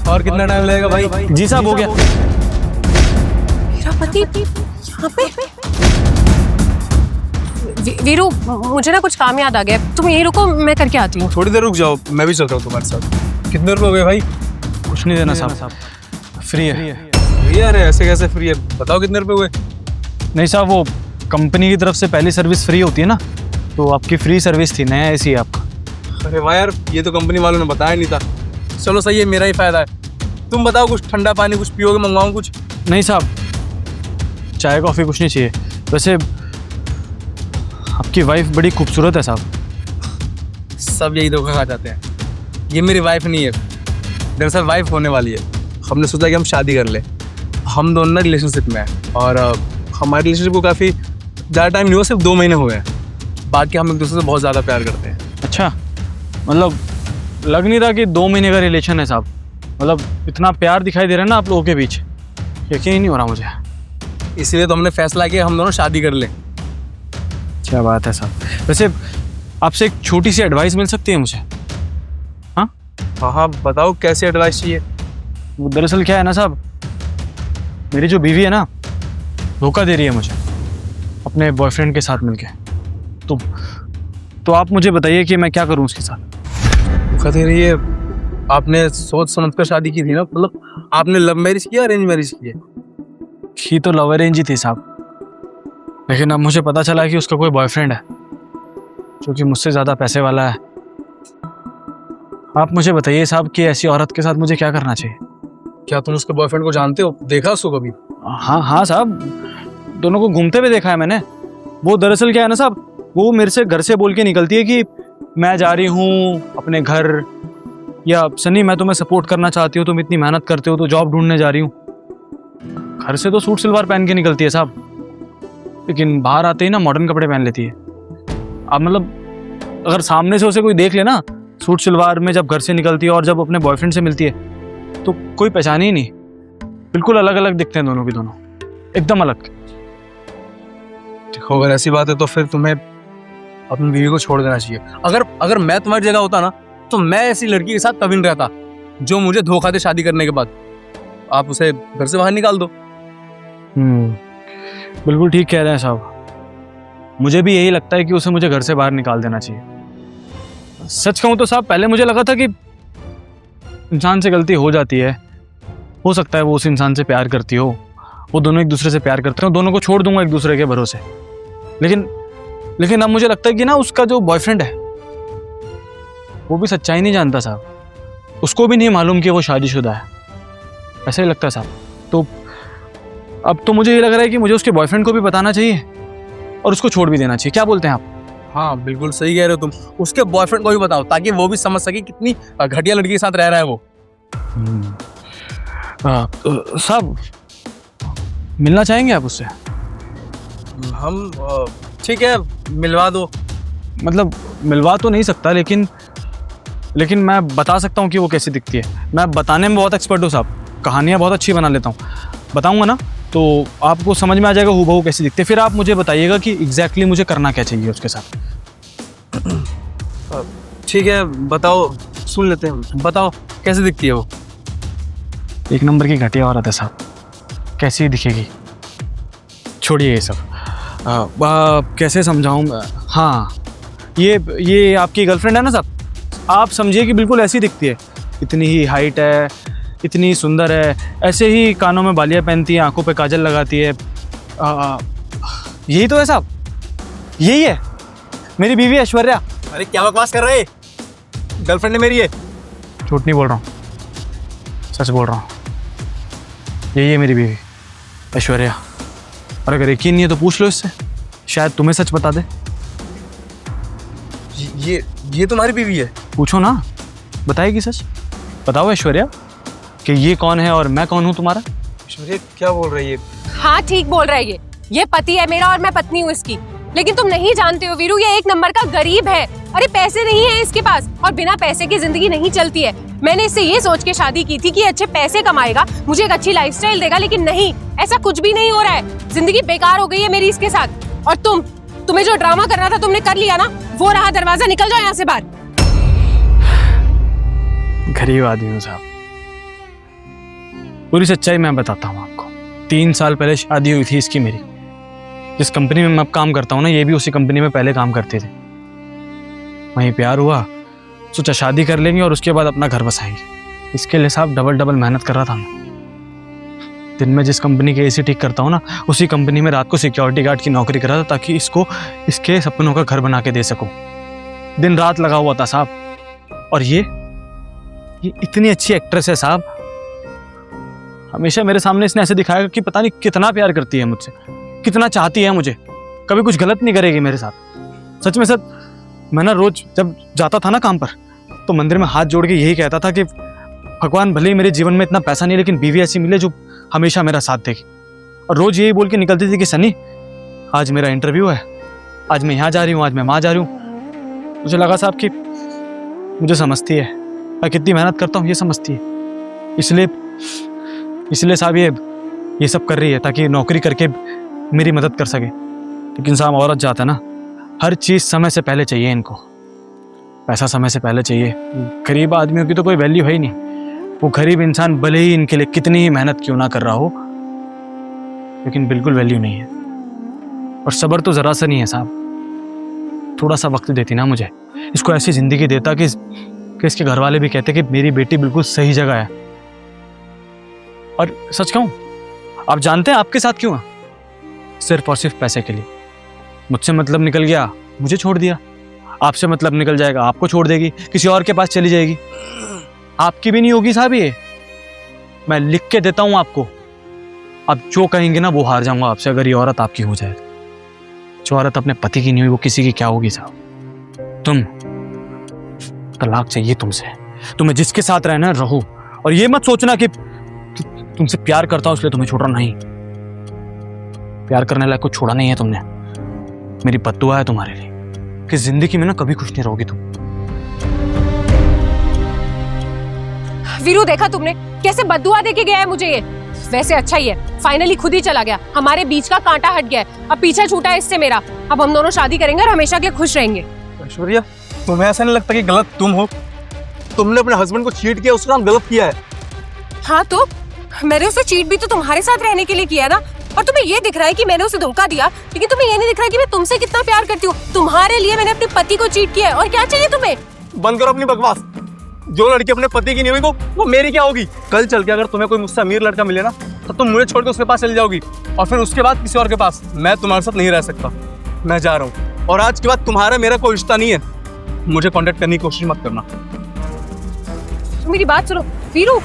और कितना टाइम लगेगा भाई? जी साहब, हो गया। मेरा पति यहाँ पे? वीरू, मुझे ना कुछ काम याद आ गया, तुम यहीं रुको, मैं करके आती हूँ। थोड़ी देर रुक जाओ, मैं भी चल रहा हूँ तुम्हारे साथ। कितने रुपए हो गए भाई? कुछ नहीं देना साहब, फ्री है। यार ऐसे कैसे फ्री है? बताओ कितने रुपए हुए? नहीं साहब, वो कंपनी की तरफ से पहली सर्विस फ्री होती है ना, तो आपकी फ्री सर्विस थी, नया एसी है आपका। अरे वाह यार, ये तो कंपनी वालों ने बताया नहीं था। चलो सही है, मेरा ही फायदा है। तुम बताओ, कुछ ठंडा पानी कुछ पियोगे? मंगवाऊँ कुछ? नहीं साहब, चाय कॉफ़ी कुछ नहीं चाहिए। वैसे आपकी वाइफ बड़ी खूबसूरत है साहब। सब यही धोखा खा जाते हैं। ये मेरी वाइफ नहीं है, दरअसल वाइफ होने वाली है। हमने सोचा कि हम शादी कर ले। हम दोनों ना रिलेशनशिप में हैं और हमारे रिलेशनशिप को काफ़ी ज़्यादा टाइम नहीं हुआ, सिर्फ 2 महीने हुए हैं। बाकी हम एक दूसरे से बहुत ज़्यादा प्यार करते हैं। अच्छा, मतलब लग नहीं रहा कि 2 महीने का रिलेशन है साहब। मतलब इतना प्यार दिखाई दे रहा है ना आप लोगों के बीच, यकीन ही नहीं हो रहा मुझे। इसलिए तो हमने फैसला किया हम दोनों शादी कर लें। क्या बात है साहब। वैसे आपसे एक छोटी सी एडवाइस मिल सकती है मुझे? हाँ हाँ, बताओ कैसी एडवाइस चाहिए? वो दरअसल क्या है ना साहब, मेरी जो बीवी है ना, धोखा दे रही है मुझे अपने बॉयफ्रेंड के साथ मिलके। तो आप मुझे बताइए कि मैं क्या करूं उसके साथ। धोखा दे रही है? आपने सोच समझ कर शादी की थी ना? मतलब आपने लव मैरिज किया, अरेंज मैरिज की है? ही तो लव अरेंज ही थी साहब, लेकिन अब मुझे पता चला कि उसका कोई बॉयफ्रेंड है जो कि मुझसे ज़्यादा पैसे वाला है। आप मुझे बताइए साहब कि ऐसी औरत के साथ मुझे क्या करना चाहिए। क्या तुम उसके बॉयफ्रेंड को जानते हो? देखा उसको कभी? हाँ साहब, दोनों को घूमते हुए देखा है मैंने। वो दरअसल क्या है ना साहब, वो मेरे से घर से बोल के निकलती है कि मैं जा रही हूँ अपने घर, या सनी मैं तुम्हें सपोर्ट करना चाहती हूँ, तुम इतनी मेहनत करते हो तो जॉब ढूंढने जा रही हूँ। घर से तो सूट सलवार पहन के निकलती है साहब, लेकिन बाहर आते ही ना मॉडर्न कपड़े पहन लेती है। अब मतलब अगर सामने से उसे कोई देख ले ना सूट सलवार में, जब घर से निकलती है और जब अपने बॉयफ्रेंड से मिलती है, तो कोई पहचान ही नहीं। बिल्कुल अलग अलग दिखते हैं दोनों की दोनों, एकदम अलग। देखो, अगर ऐसी बात है तो फिर तुम्हें अपनी बीवी को छोड़ देना चाहिए। अगर मैं तुम्हारी जगह होता ना, तो मैं ऐसी लड़की के साथ कभी नहीं रहता जो मुझे धोखा दे शादी करने के बाद। आप उसे घर से बाहर निकाल दो। बिल्कुल ठीक कह रहे हैं साहब, मुझे भी यही लगता है कि उसे मुझे घर से बाहर निकाल देना चाहिए। सच कहूँ तो साहब, पहले मुझे लगा था कि इंसान से गलती हो जाती है, हो सकता है वो उस इंसान से प्यार करती हो, वो दोनों एक दूसरे से प्यार करते हो, दोनों को छोड़ दूंगा एक दूसरे के भरोसे। लेकिन अब मुझे लगता है कि ना उसका जो बॉयफ्रेंड है वो भी सच्चाई नहीं जानता साहब, उसको भी नहीं मालूम कि वो शादीशुदा है, ऐसा ही लगता है साहब। तो अब तो मुझे ये लग रहा है कि मुझे उसके बॉयफ्रेंड को भी बताना चाहिए और उसको छोड़ भी देना चाहिए। क्या बोलते हैं आप? हाँ बिल्कुल सही कह रहे हो तुम। उसके बॉयफ्रेंड को भी बताओ ताकि वो भी समझ सके कितनी घटिया लड़की के साथ रह रहा है वो। साहब, मिलना चाहेंगे आप उससे? हम ठीक है, मिलवा दो। मतलब मिलवा तो नहीं सकता, लेकिन मैं बता सकता हूँ कि वो कैसी दिखती है। मैं बताने में बहुत एक्सपर्ट हूँ साहब, कहानियाँ बहुत अच्छी बना लेता हूँ। बताऊँगा ना तो आपको समझ में आ जाएगा हूबहू कैसी दिखती है। फिर आप मुझे बताइएगा कि एग्जैक्टली मुझे करना क्या चाहिए उसके साथ। ठीक है, बताओ, सुन लेते हैं। बताओ कैसे दिखती है वो? एक नंबर की घटिया औरत है साहब, कैसी दिखेगी? छोड़िए ये सब। कैसे समझाऊँ? हाँ, ये आपकी गर्लफ्रेंड है ना साहब, आप समझिए कि बिल्कुल ऐसी दिखती है। इतनी ही हाइट है, इतनी सुंदर है, ऐसे ही कानों में बालियाँ पहनती है, आंखों पे काजल लगाती है। यही तो है साहब, यही है मेरी बीवी ऐश्वर्या। अरे क्या बकवास कर रहे? गर्लफ्रेंड है मेरी है। झूठ नहीं बोल रहा हूँ, सच बोल रहा हूँ। यही है मेरी बीवी ऐश्वर्या। और अगर यकीन नहीं है तो पूछ लो इससे, शायद तुम्हें सच बता दे। ये तुम्हारी बीवी है? पूछो ना, बताएगी सच। बताओ ऐश्वर्या कि ये कौन है और मैं कौन हूँ तुम्हारा। ऐश्वर्या क्या बोल रही है? हाँ ठीक बोल रहा है ये पति है मेरा और मैं पत्नी हूँ इसकी। लेकिन तुम नहीं जानते हो वीरू, ये एक नंबर का गरीब है। अरे पैसे नहीं है इसके पास, और बिना पैसे की जिंदगी नहीं चलती है। मैंने इससे ये सोच के शादी की थी कि अच्छे पैसे कमाएगा, मुझे एक अच्छी लाइफस्टाइल देगा, लेकिन नहीं, ऐसा कुछ भी नहीं हो रहा है। जिंदगी बेकार हो गई है मेरी इसके साथ। और तुम्हें जो ड्रामा करना था तुमने कर लिया ना, वो रहा दरवाजा, निकल जाओ यहाँ से बाहर। गरीब आदमी हूँ साहब, पूरी सच्चाई मैं बताता हूँ आपको। 3 साल पहले शादी हुई थी इसकी मेरी। जिस कंपनी में मैं अब काम करता हूँ ना, ये भी उसी कंपनी में पहले काम करते थे। वहीं प्यार हुआ, सोचा शादी कर लेंगे और उसके बाद अपना घर बसाएंगे। इसके लिए साहब डबल मेहनत कर रहा था मैं। दिन में जिस कंपनी के एसी ठीक करता हूँ ना, उसी कंपनी में रात को सिक्योरिटी गार्ड की नौकरी कर रहा था, ताकि इसको इसके सपनों का घर बना के दे सकूं। दिन रात लगा हुआ था साहब। और ये इतनी अच्छी एक्ट्रेस है साहब। हमेशा मेरे सामने इसने ऐसे दिखाया कि पता नहीं कितना प्यार करती है मुझसे, कितना चाहती है मुझे, कभी कुछ गलत नहीं करेगी मेरे साथ। सच में सर, मैं ना रोज जब जाता था ना काम पर, तो मंदिर में हाथ जोड़ के यही कहता था कि भगवान भले ही मेरे जीवन में इतना पैसा नहीं, लेकिन बीवी ऐसी मिले जो हमेशा मेरा साथ देगी। और रोज यही बोल के निकलती थी कि सनी, आज मेरा इंटरव्यू है, आज मैं यहाँ जा रही हूँ, आज मैं वहाँ जा रही हूँ। मुझे लगा साहब कि मुझे समझती है, मैं कितनी मेहनत करता हूँ ये समझती है। इसलिए साहब ये सब कर रही है ताकि नौकरी करके मेरी मदद कर सके। लेकिन साहब औरत जाता है ना, हर चीज़ समय से पहले चाहिए इनको। पैसा समय से पहले चाहिए। गरीब आदमियों की तो कोई वैल्यू है ही नहीं। वो गरीब इंसान भले ही इनके लिए कितनी ही मेहनत क्यों ना कर रहा हो, लेकिन बिल्कुल वैल्यू नहीं है। और सब्र तो जरा सा नहीं है साहब। थोड़ा सा वक्त देती ना मुझे, इसको ऐसी जिंदगी देता कि इसके घर वाले भी कहते कि मेरी बेटी बिल्कुल सही जगह है। और सच कहूं, आप जानते हैं आपके साथ क्यों है? सिर्फ और सिर्फ पैसे के लिए। मुझसे मतलब निकल गया, मुझे छोड़ दिया। आपसे मतलब निकल जाएगा, आपको छोड़ देगी, किसी और के पास चली जाएगी। आपकी भी नहीं होगी साहब ये। मैं लिख के देता हूं आपको। अब जो कहेंगे ना वो हार जाऊंगा आपसे, अगर ये औरत आपकी हो जाए। जो औरत अपने पति की नहीं हुई वो किसी की क्या होगी साहब? तुम तलाक चाहिए तुमसे। तुम्हें जिसके साथ रहना है रहो, और ये मत सोचना कि तुमसे प्यार करता हूं इसलिए तुम्हें छोड़ रहा। नहीं, प्यार करने लायक को छोड़ा नहीं है तुमने। मेरी बद्दुआ है तुम्हारे लिए कि जिंदगी में ना कभी खुश नहीं रहोगी तुम। वीरू, देखा तुमने कैसे बद्दुआ देके गया है मुझे ये? वैसे अच्छा ही है, फाइनली खुद ही चला गया। हमारे बीच का कांटा हट गया है, अब पीछा छूटा है इससे मेरा। अब हम दोनों शादी करेंगे और हमेशा के खुश रहेंगे। ऐश्वर्या, तुम्हें ऐसा नहीं लगता कि गलत तुम हो? तुमने अपने हस्बैंड को चीट किया, उसका काम गलत किया है। हाँ तो मैंने उसे चीट भी तो तुम्हारे साथ रहने के लिए किया ना। और तुम्हें ये दिख रहा है कि मैंने उसे धोखा दिया, लेकिन तुम्हें ये नहीं दिख रहा कि मैं तुमसे कितना प्यार करती हूँ। तुम्हारे लिए मैंने अपने पति को चीट किया है, और क्या चाहिए तुम्हें? बंद करो अपनी बकवास। जो लड़की अपने पति की नहीं हुई वो मेरी क्या होगी? कल चल के अगर तुम्हें कोई मुझसे अमीर लड़का मिले ना, तो तुम मुझे छोड़ के उसके पास चली जाओगी, और फिर उसके बाद किसी और के पास। मैं तुम्हारे साथ नहीं रह सकता, मैं जा रहा हूँ। और आज के बाद तुम्हारा मेरा कोई रिश्ता नहीं है। मुझे कांटेक्ट करने की कोशिश मत करना। मेरी बात सुनो वीरू।